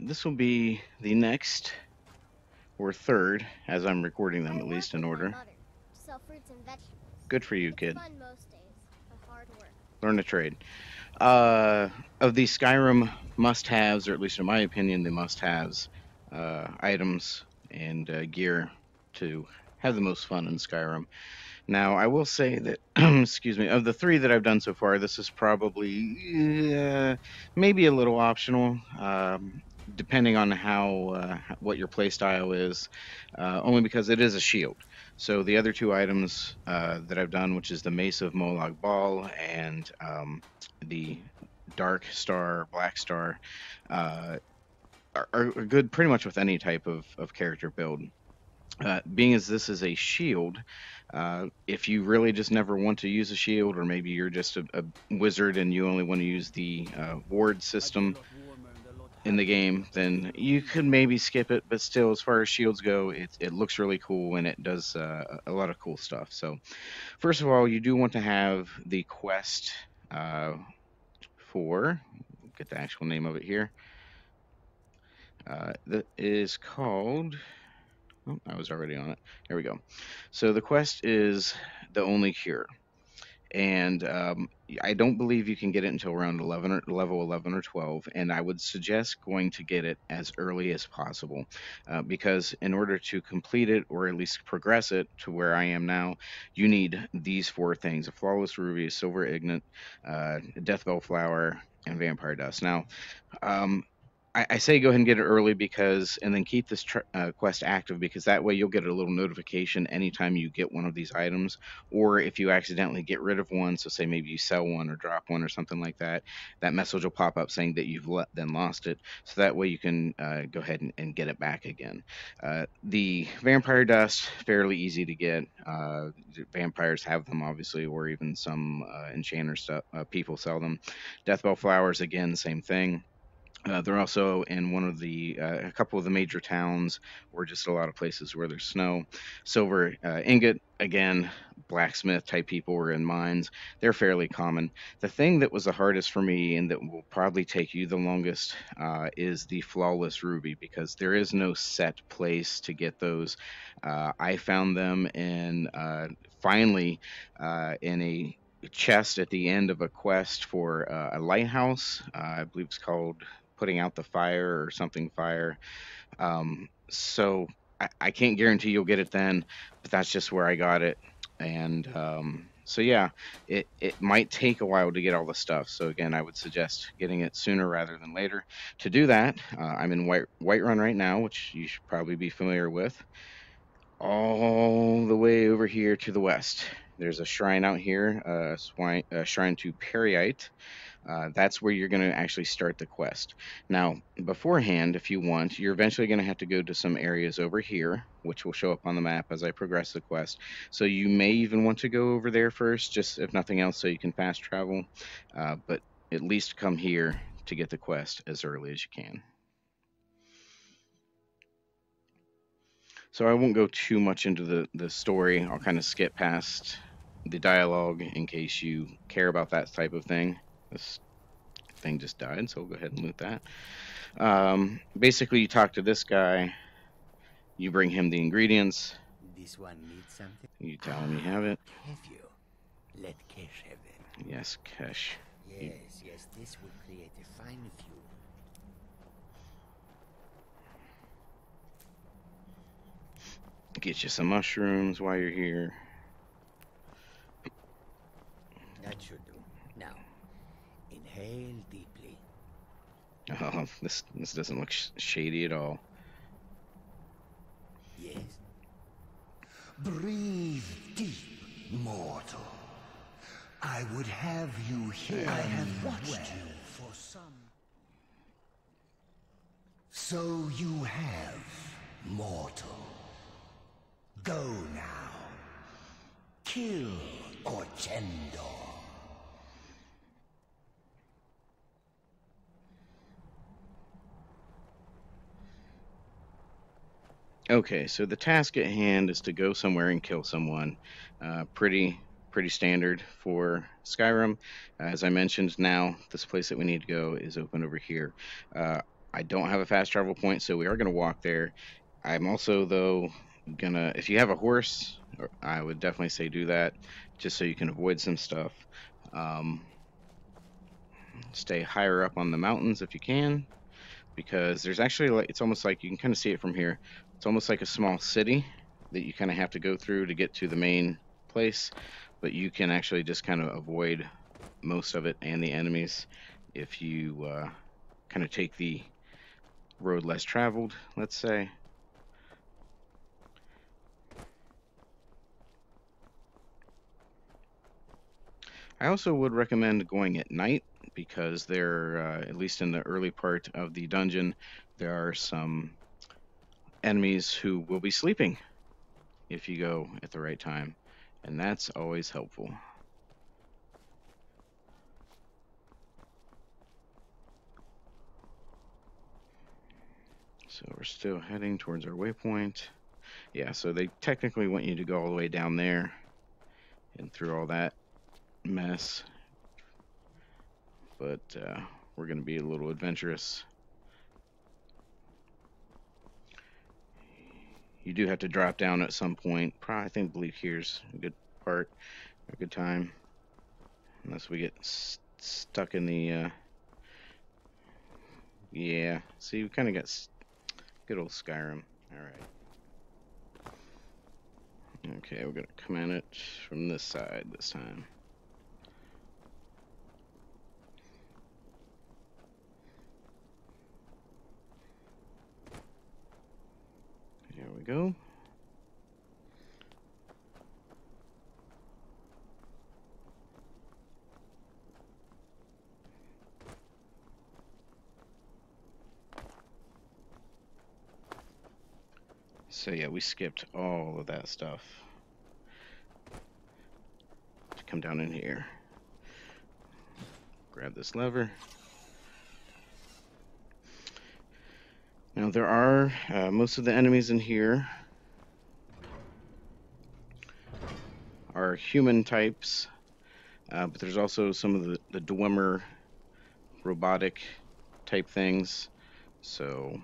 this will be the next or third, as I'm recording them, I at work least in with my order. mother to sell fruits and vegetables. Good for you, It's kid. fun most days, but hard work. Learn a trade. Uh, of these Skyrim must-haves, or at least in my opinion, the must-haves, items and gear to have the most fun in Skyrim. Now, I will say that, excuse me, of the three that I've done so far, this is probably maybe a little optional, depending on what your playstyle is, only because it is a shield. So the other two items that I've done, which is the Mace of Molag Ball and the Dark Star, Black Star, uh, are good pretty much with any type of character build. Being as this is a shield, if you really just never want to use a shield, or maybe you're just a wizard and you only want to use the ward system in the game, then you could maybe skip it. But still, as far as shields go, it looks really cool and it does a lot of cool stuff. So, first of all, you do want to have the quest uh, for, get the actual name of it here. That is called. Oh, I was already on it. Here we go. So the quest is the only cure, and I don't believe you can get it until around 11 or level 11 or 12. And I would suggest going to get it as early as possible, because in order to complete it or at least progress it to where I am now, you need these four things: a flawless ruby, a silver ignet, a death bell flower, and vampire dust. Now, um, I say go ahead and get it early because, and then keep this quest active, because that way you'll get a little notification anytime you get one of these items, or if you accidentally get rid of one. So say maybe you sell one or drop one or something like that, that message will pop up saying that you've then lost it. So that way you can go ahead and get it back again. The vampire dust, fairly easy to get. Vampires have them obviously, or even some enchanter stuff. People sell them. Deathbell flowers, again, same thing. They're also in a couple of the major towns, or just a lot of places where there's snow. Silver ingot, again, blacksmith type people are in mines. They're fairly common. The thing that was the hardest for me, and that will probably take you the longest, is the flawless ruby, because there is no set place to get those. I found them finally in a chest at the end of a quest for a lighthouse. I believe it's called putting out the fire or something fire. So I can't guarantee you'll get it then, but that's just where I got it. And so yeah, it might take a while to get all the stuff. So again, I would suggest getting it sooner rather than later. To do that, I'm in Whiterun right now, which you should probably be familiar with. All the way over here to the west, there's a shrine out here, a shrine to Periite. That's where you're going to actually start the quest. Now, beforehand, if you want, you're eventually going to have to go to some areas over here, which will show up on the map as I progress the quest. So you may even want to go over there first, just if nothing else, so you can fast travel. But at least come here to get the quest as early as you can. So I won't go too much into the story. I'll kind of skip past the dialogue in case you care about that type of thing. This thing just died, so we'll go ahead and loot that. Basically, you talk to this guy, you bring him the ingredients, This one needs something. you tell him you have it. Have you? Let Kesh have them. Yes, Kesh. Yes, yes, this will create a fine view. Get you some mushrooms while you're here. That should do. Now, inhale deeply. Oh, this doesn't look shady at all. Yes. Breathe deep, mortal. I would have you here. I have watched you for some. So you have, mortal. Go now. Kill Orchendor. Okay, so the task at hand is to go somewhere and kill someone. Pretty standard for Skyrim. As I mentioned, now this place that we need to go is open over here. I don't have a fast travel point, so we are going to walk there. I'm also, though, gonna, if you have a horse, I would definitely say do that, just so you can avoid some stuff. Um, Stay higher up on the mountains if you can, because there's actually, like, it's almost like you can kind of see it from here. It's almost like a small city that you kind of have to go through to get to the main place, but you can actually just kind of avoid most of it and the enemies if you kind of take the road less traveled, let's say. I also would recommend going at night because there, at least in the early part of the dungeon, there are some enemies who will be sleeping if you go at the right time, and that's always helpful. So we're still heading towards our waypoint. Yeah, so they technically want you to go all the way down there and through all that mess, but we're going to be a little adventurous. You do have to drop down at some point. I believe here's a good part, a good time, unless we get stuck in the. Yeah, see, we kind of got good old Skyrim. All right. Okay, we're gonna come at it from this side this time. Here we go. So yeah, we skipped all of that stuff to come down in here. Grab this lever. Now there are most of the enemies in here are human types, but there's also some of the Dwemer robotic type things, so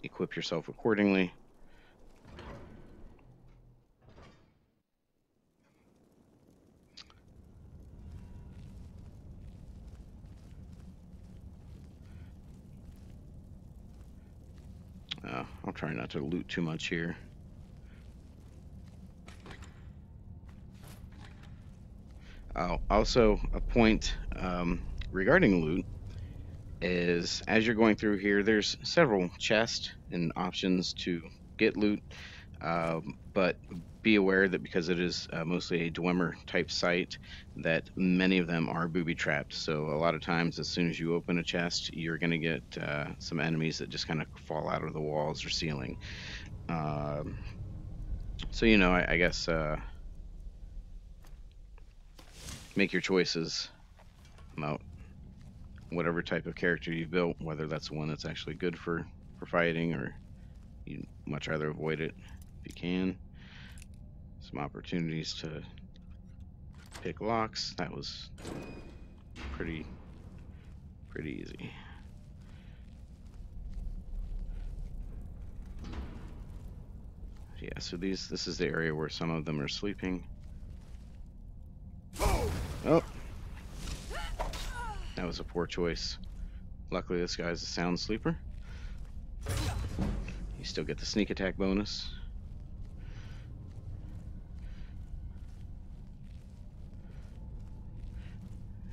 equip yourself accordingly. I'll try not to loot too much here. Also, a point regarding loot is as you're going through here, there's several chests and options to get loot, but be aware that because it is mostly a Dwemer type site, that many of them are booby trapped. So a lot of times, as soon as you open a chest, you're going to get some enemies that just kind of fall out of the walls or ceiling. So you know, I guess make your choices about whatever type of character you've built, whether that's the one that's actually good for fighting, or you'd much rather avoid it if you can. Some opportunities to pick locks. That was pretty easy. Yeah, so this is the area where some of them are sleeping. Oh, that was a poor choice. Luckily, this guy's a sound sleeper. You still get the sneak attack bonus.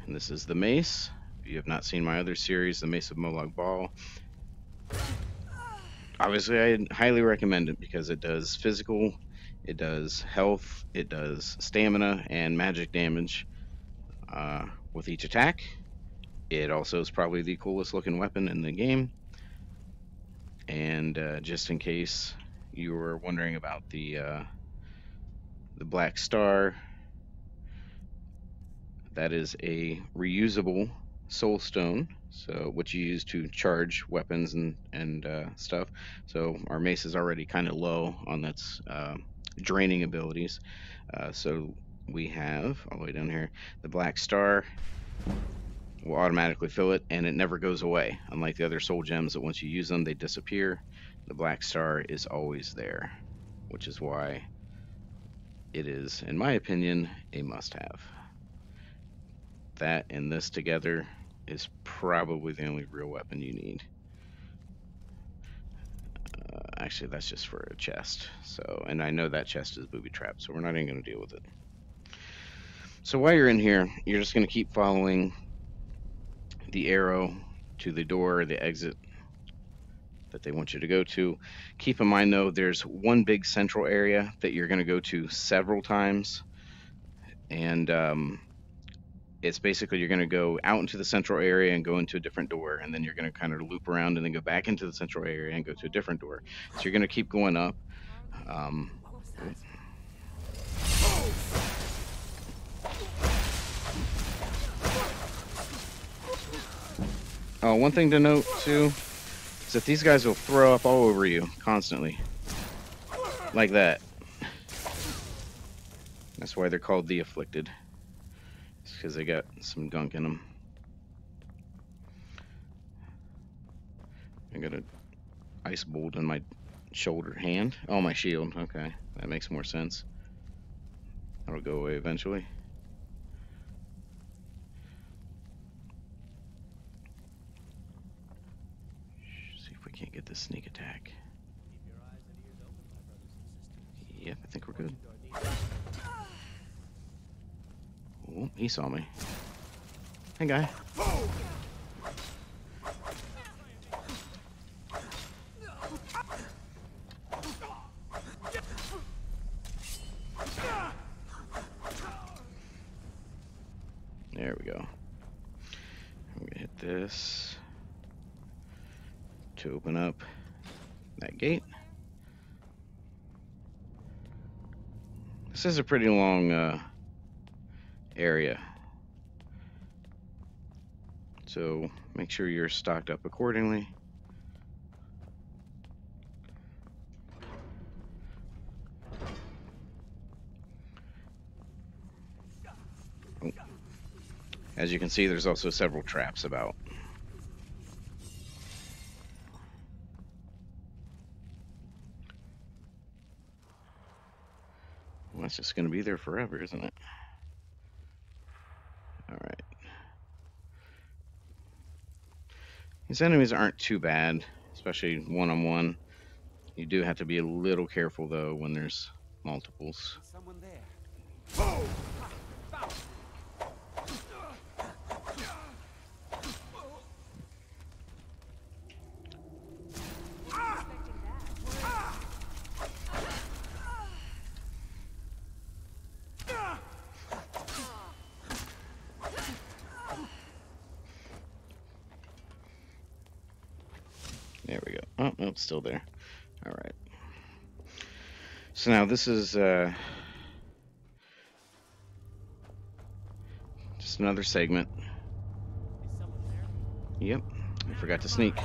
And this is the mace. If you have not seen my other series, the Mace of Molag Ball, obviously I highly recommend it because it does physical, it does health, it does stamina and magic damage with each attack. It also is probably the coolest looking weapon in the game. And just in case you were wondering about the Black Star, that is a reusable soul stone, so what you use to charge weapons and stuff. So our mace is already kind of low on its draining abilities. So we have all the way down here the Black Star. will automatically fill it, and it never goes away. Unlike the other soul gems that once you use them, they disappear. The black star is always there, which is why it is, in my opinion, a must-have. That and this together is probably the only real weapon you need. Actually, that's just for a chest. So, and I know that chest is booby trapped, so we're not even going to deal with it. So while you're in here, you're just going to keep following the arrow to the door or the exit that they want you to go to. Keep in mind, though, there's one big central area that you're going to go to several times. And it's basically you're going to go out into the central area and go into a different door. And then you're going to kind of loop around and then go back into the central area and go to a different door. So you're going to keep going up. Oh, one thing to note, too, is that these guys will throw up all over you constantly. Like that. That's why they're called the Afflicted. It's because they got some gunk in them. I got an ice bolt in my shoulder hand. Oh, my shield. Okay, that makes more sense. That'll go away eventually. See if we can't get this sneak attack. Yep, I think we're good. Oh, he saw me. Hey, guy. There we go. I'm gonna hit this to open up that gate. This is a pretty long area, so make sure you're stocked up accordingly. Oh. As you can see, there's also several traps about. Well, that's just going to be there forever, isn't it? Alright. These enemies aren't too bad, especially one-on-one. You do have to be a little careful, though, when there's multiples. Someone there. There we go. Oh, no, it's still there. All right. So now this is just another segment. Is someone there? Yep, I forgot to sneak.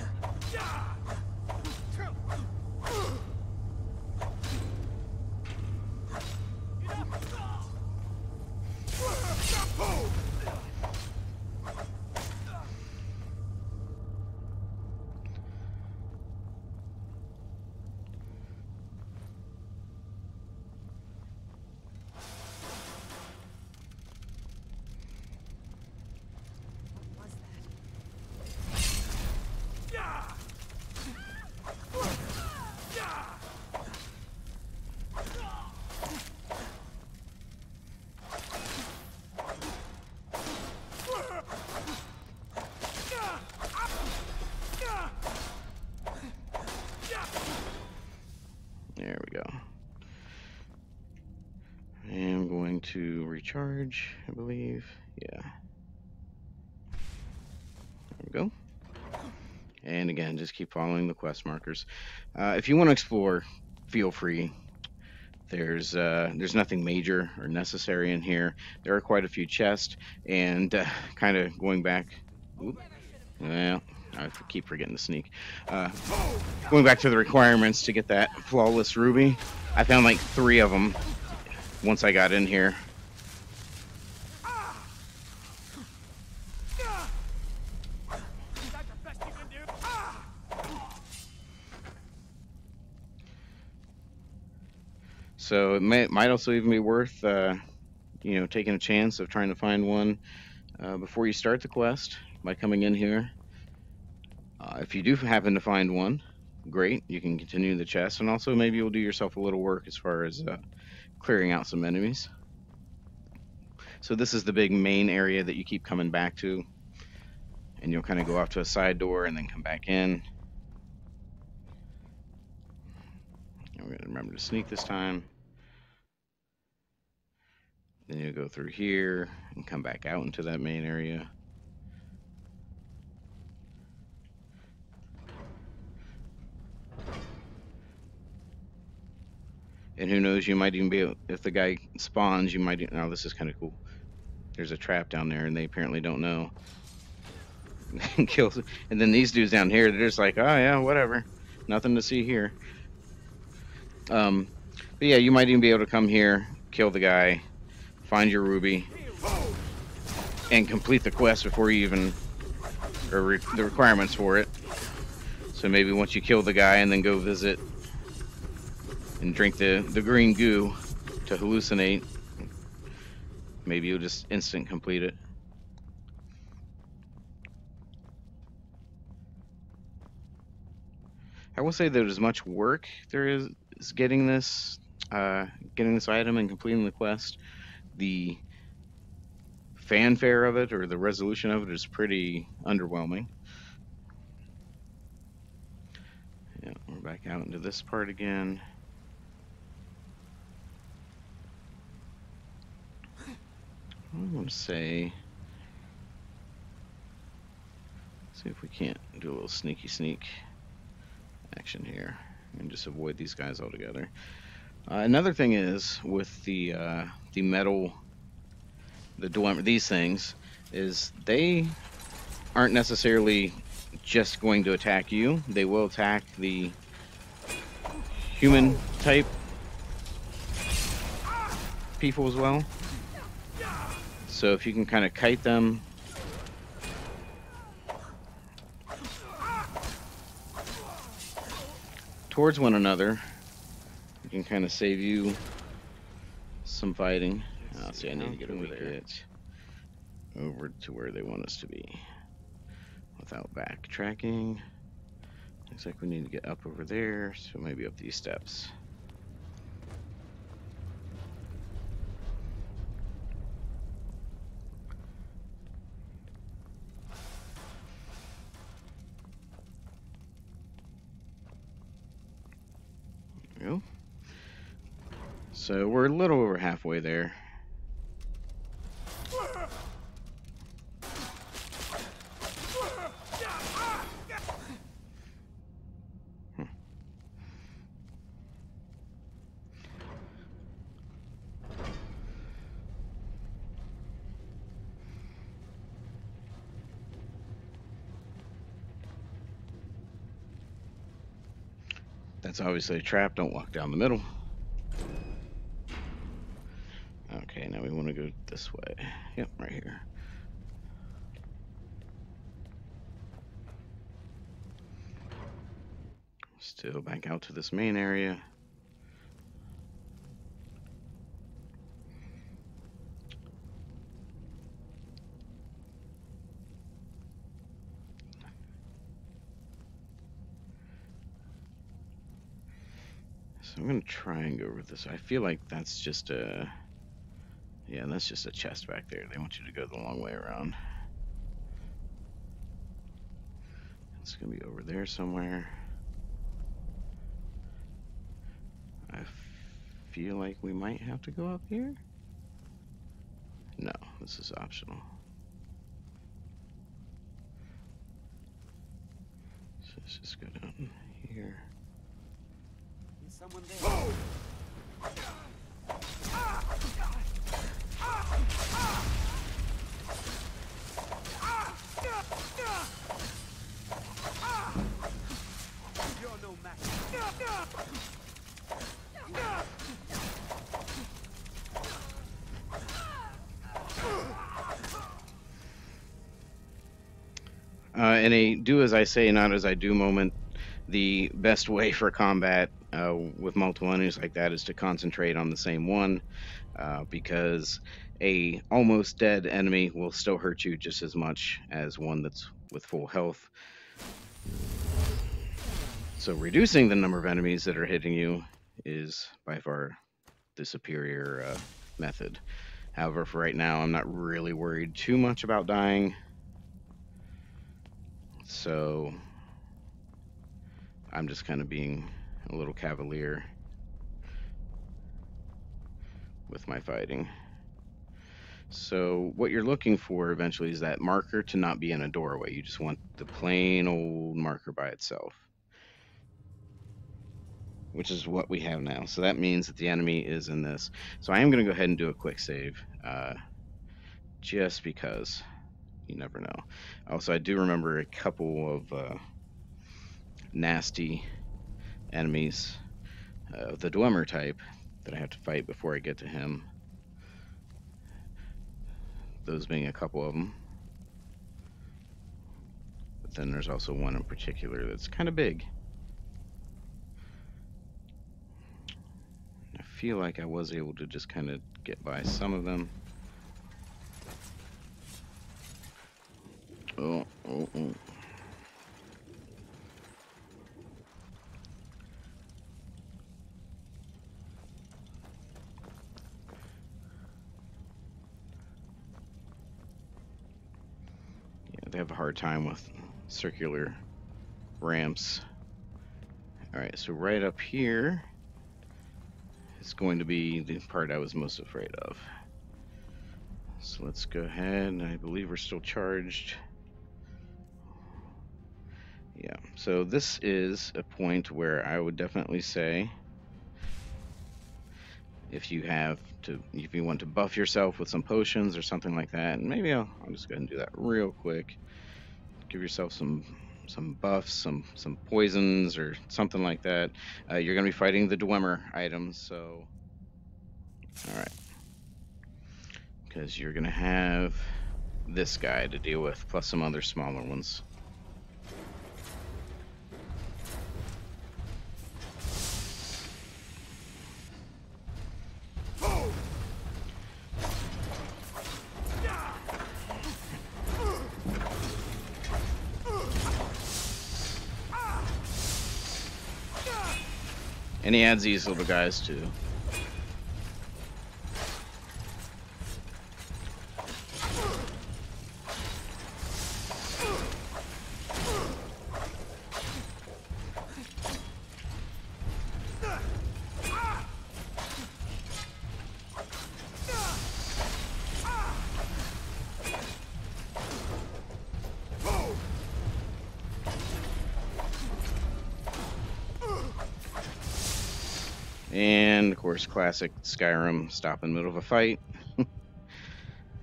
There we go. I am going to recharge, I believe. Yeah. There we go. And again, just keep following the quest markers. If you want to explore, feel free. There's nothing major or necessary in here. There are quite a few chests, and kind of going back. Oop, well, I keep forgetting to sneak. Going back to the requirements to get that flawless ruby, I found like 3 of them once I got in here. So it might also even be worth taking a chance of trying to find one before you start the quest by coming in here. If you do happen to find one, great, you can continue the chest, and also maybe you'll do yourself a little work as far as clearing out some enemies. So this is the big main area that you keep coming back to, and you'll kind of go off to a side door and then come back in. And we're going to remember to sneak this time. Then you'll go through here and come back out into that main area. And who knows, you might even be able, if the guy spawns, you might, oh, this is kind of cool. There's a trap down there, and they apparently don't know. Kills, and then these dudes down here, they're just like, oh yeah, whatever, nothing to see here. But yeah, you might even be able to come here, kill the guy, find your ruby, and complete the quest before you even, or the requirements for it. So maybe once you kill the guy and then go visit and drink the green goo to hallucinate, maybe you'll just instant complete it. I will say that as much work there is getting this item and completing the quest, the fanfare of it or the resolution of it is pretty underwhelming. Yeah, we're back out into this part again. I want to say, see if we can't do a little sneaky sneak action here and just avoid these guys altogether. Another thing is with the metal, these things, is they aren't necessarily just going to attack you. They will attack the human type people as well. So if you can kind of kite them towards one another, it can kind of save you some fighting. Oh, see, I need to get over to where they want us to be without backtracking. Looks like we need to get up over there, so maybe up these steps. There we go. So we're a little over halfway there. That's obviously a trap. Don't walk down the middle. Okay, now we want to go this way. Yep, right here. Still back out to this main area. So I'm gonna try and go over this. I feel like that's just a, yeah, that's just a chest back there. They want you to go the long way around. It's gonna be over there somewhere. I feel like we might have to go up here. No, this is optional. So let's just go down here. Someone there. You're no match. In a do as I say, not as I do moment, the best way for combat with multiple enemies like that is to concentrate on the same one, because a almost dead enemy will still hurt you just as much as one that's with full health. So reducing the number of enemies that are hitting you is by far the superior method. However, for right now, I'm not really worried too much about dying. So I'm just kind of being a little cavalier with my fighting. So what you're looking for eventually is that marker to not be in a doorway. You just want the plain old marker by itself, which is what we have now. So that means that the enemy is in this. So I am going to go ahead and do a quick save, just because you never know. Also, I do remember a couple of nasty enemies, the Dwemer type, that I have to fight before I get to him. Those being a couple of them. But then there's also one in particular that's kind of big. I feel like I was able to just kind of get by some of them. Oh. Yeah, they have a hard time with circular ramps. Alright, so right up here is going to be the part I was most afraid of. So let's go ahead. I believe we're still charged. Yeah, so this is a point where I would definitely say if you want to buff yourself with some potions or something like that, and maybe I'll just go ahead and do that real quick. Give yourself some buffs, some poisons or something like that. You're going to be fighting the Dwemer items, so all right, because you're going to have this guy to deal with, plus some other smaller ones. And he adds these little guys too. And of course, classic Skyrim, stop in the middle of a fight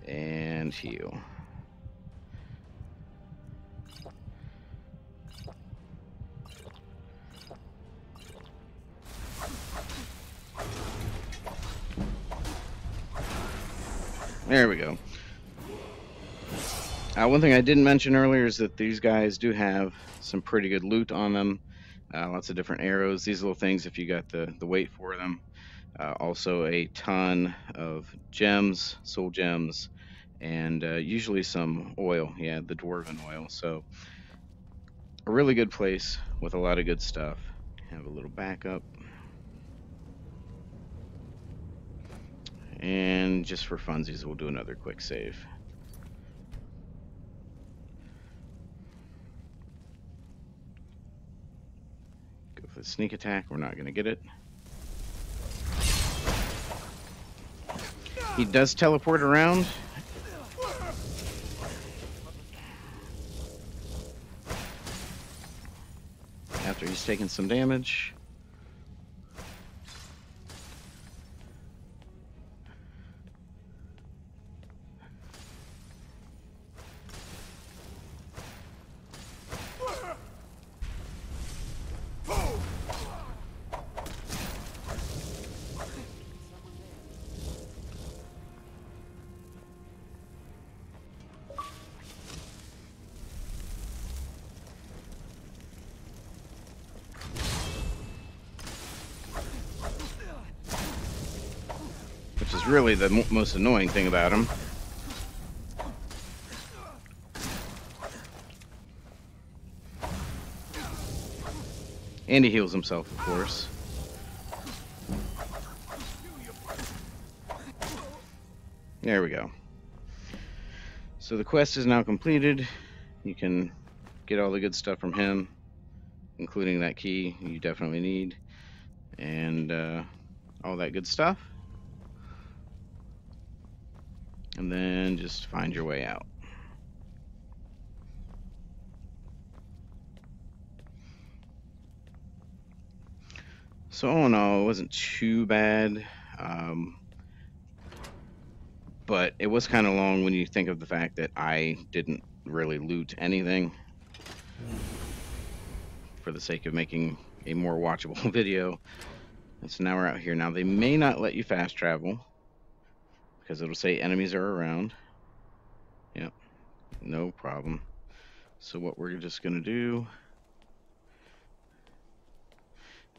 and heal. There we go. One thing I didn't mention earlier is that these guys do have some pretty good loot on them. Lots of different arrows, these little things if you got the weight for them. Also a ton of gems, soul gems, and usually some oil. Yeah, the dwarven oil. So a really good place with a lot of good stuff. Have a little backup. And just for funsies, we'll do another quick save. Go for the sneak attack. We're not going to get it. He does teleport around. After he's taken some damage. is really the most annoying thing about him. And he heals himself, of course. There we go. So the quest is now completed. You can get all the good stuff from him, including that key you definitely need, and all that good stuff. And then just find your way out. So all in all, it wasn't too bad, but it was kind of long when you think of the fact that I didn't really loot anything for the sake of making a more watchable video. And so now we're out here. Now they may not let you fast travel because it'll say enemies are around. Yep, no problem. So what we're just gonna do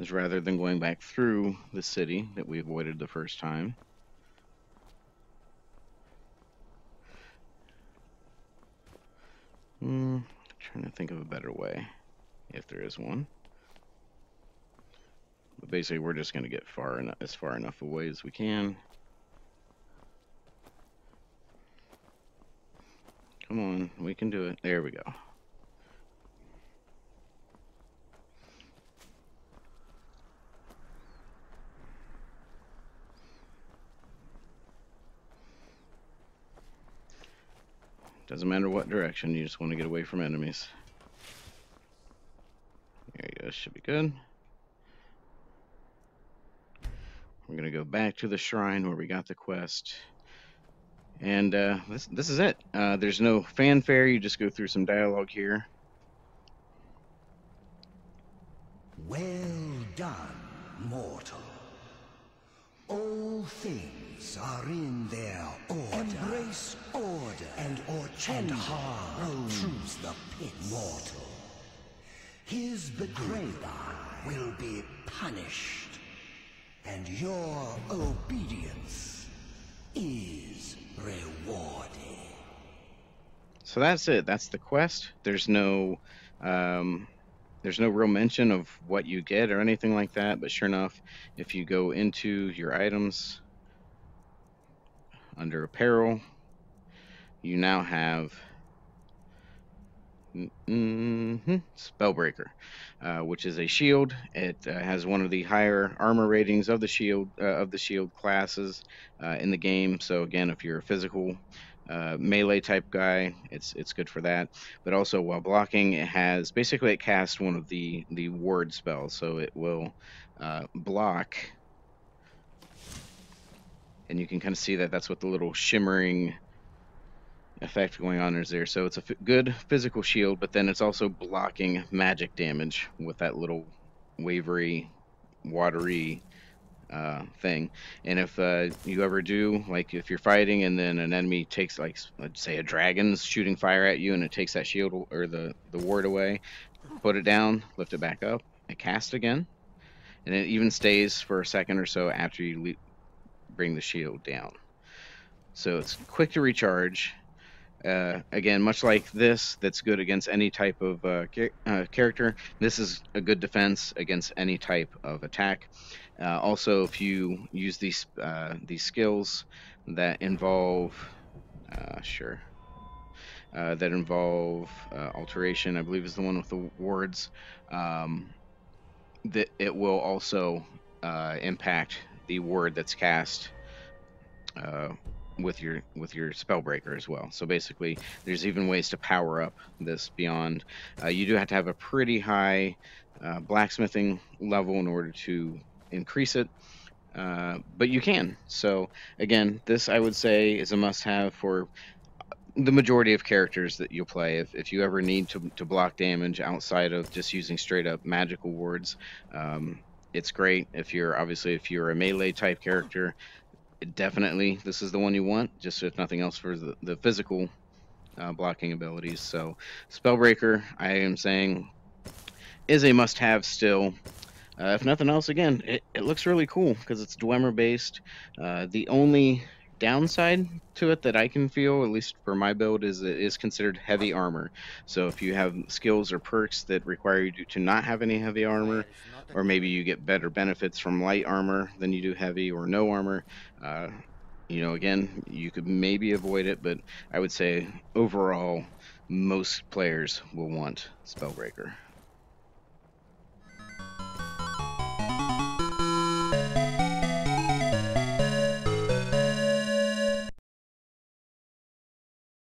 is, rather than going back through the city that we avoided the first time, trying to think of a better way, if there is one. But basically, we're just going to get far enough away as we can. Come on, we can do it. There we go. Doesn't matter what direction, you just want to get away from enemies. There you go, should be good. We're going to go back to the shrine where we got the quest. And this is it. There's no fanfare, you just go through some dialogue here. Well done, mortal. All things are in their order. Embrace order and harm. Choose the pit, mortal. His betrayer will be punished, and your obedience is rewarded. So that's it. That's the quest. There's no real mention of what you get or anything like that, but sure enough, if you go into your items under apparel, you now have Spellbreaker, which is a shield. It has one of the higher armor ratings of the shield classes in the game. So again, if you're a physical melee type guy, it's good for that. But also while blocking, it casts one of the ward spells, so it will block, and you can kind of see that that's what the little shimmering effect going on is there. So it's a good physical shield, but then it's also blocking magic damage with that little wavery, watery thing. And if you ever do, like if you're fighting and then an enemy takes, like let's say a dragon's shooting fire at you and it takes that shield or the ward away, put it down, lift it back up, and cast again, and it even stays for a second or so after you bring the shield down. So it's quick to recharge. Again, much like this, that's good against any type of character. This is a good defense against any type of attack. Also, if you use these skills that involve, alteration, I believe is the one with the wards, that it will also impact the ward that's cast with your Spellbreaker as well. So basically, there's even ways to power up this beyond. You do have to have a pretty high blacksmithing level in order to increase it, but you can. So again, this I would say is a must-have for the majority of characters that you'll play. If you ever need to block damage outside of just using straight up magical wards, it's great. If you're a melee type character, definitely this is the one you want, just if nothing else for the physical blocking abilities. So Spellbreaker, I am saying, is a must-have still. If nothing else, again, it looks really cool because it's Dwemer based. The only downside to it that I can feel, at least for my build, is it is considered heavy armor. So if you have skills or perks that require you to not have any heavy armor, There's not a or maybe day. you get better benefits from light armor than you do heavy or no armor, uh, again, you could maybe avoid it, but I would say overall, most players will want Spellbreaker.